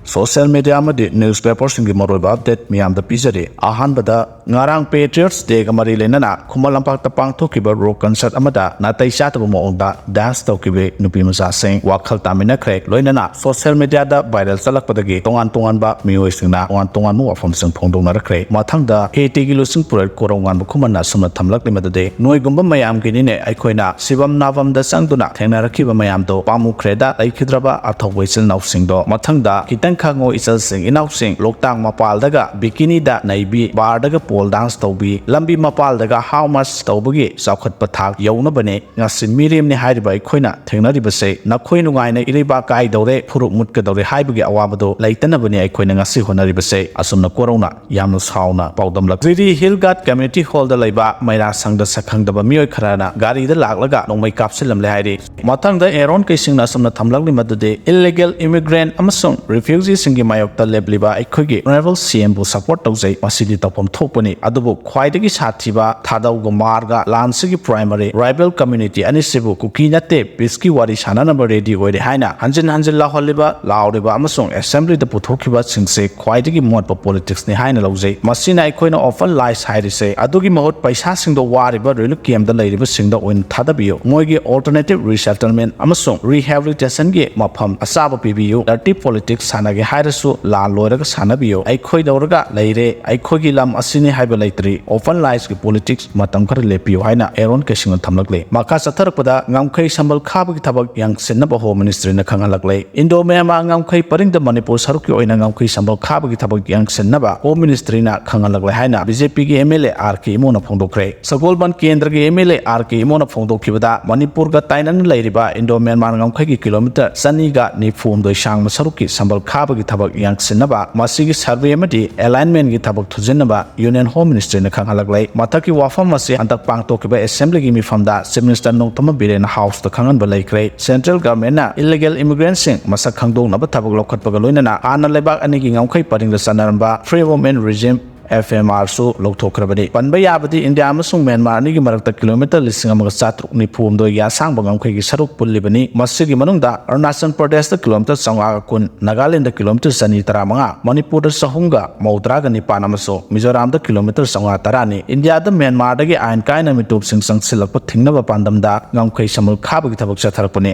Social media amadi newspaper singi maroiba update miyam da pizari ahanbada ngarang Patriots Day kamari lenana khumalampak tapang thokiba rock concert amada natai chataba moongda dance tawkibe nupi macha sing wakhal tamina khrek loinana social media da viral chalakpadagi tongan ba mioi singna tongan mu wafam sing phongdong narakre mathangda 80 kilo sing purai korongan bu khumana sumna thamlak limadade noigumba mayam kinine aikhoina sibam navam da sangduna thengnarakhiba mayam do pamukhreda aikhidraba athawaisil nausing do mathangda kitang khango isal sing inaw sing loktang mapal daga bikini da naibi bar daga pole dance tawbi lambi mapal daga how much tawbagi saukhat pathak yauna bane ngasin miriam ni hairiba aikhoina thengnari base nakhoi nungaina iriba kai dore phuruk mutka dore haibagi awabado laitana bane aikhoina ngasi honari base asumna korona yamna sauna paudam lakri hill guard community hall da laiba maira sangda sakhang daba mioi kharana gari da laglaga nongmai kapsilam le hairi mathangda eron kaisingna asumna thamlakli madade illegal immigrant amasung refugee singi mayokta lebliba aikhogi honorable CM bu support tawjai masidi tawpam thokpani adubu khwaidagi sathiba thadauga marga lansigi primary rival community anisibu kuki nate peace wari sana number ready oire haina hanjin la holiba lauriba amasung assembly da puthokiba singse khwaidagi motpa politics ni haina lawjai masina aikhoina often lies hairise adugi mahut paisa singdo wariba relu kem da leiriba singda oin thadabiyo moigi alternative resettlement amasung rehabilitation gi mafam asaba pibiyu dirty politics sanage hairasu la loiraga sanabiyo aikhoi dauraga leire aikhogi lam asini haiba leitri often lies gi politics matam khar lepiyo haina eron kesinga thamlakle maka satharpada ngamkhai sambal khabagi thabak yang senaba home ministry na khangalakle indo mema ngamkhai paringda manipur sarukki oina ngamkhai sambal khabagi thabak yang senaba home ministry na khangalakle haina BJP gi MLA RK imona phongdokre sagolban kendra gi MLA RK imona phongdokhibada manipur ga tainan leiriba indo myanmar ngamkhai gi kilometer saniga ni phumdoi sang sarukki sambal khabagi thabak yang senaba masigi survey amadi alignment gi thabak thujinaba union home ministry na khangalakle mathaki wafam masi antak pangtokiba assembly gi mifamda chief minister nongtama biren house ta khangan ba laikre central government na illegal immigrants sing masak khangdong na ba thabak lokhatpaga loinana ana lebak ani gi ngamkhai paringda sanaramba free women regime FMR su lokthokrabani panba yabadi India amasung Myanmar ni gi marakta kilometer lising amaga chatruk ni phumdo ya sang bangam khai gi saruk pullibani masigi manungda Arunachal Pradesh da kilometer sanga kun Nagaland da kilometer sani taramanga Manipur da sahunga maudra ga nipan amaso Mizoram da kilometer sanga tarani India da Myanmar da gi ain kaina mitup sing sangsilak pa thingnaba pandam da ngam khai samal khaba gi thabak chatharapani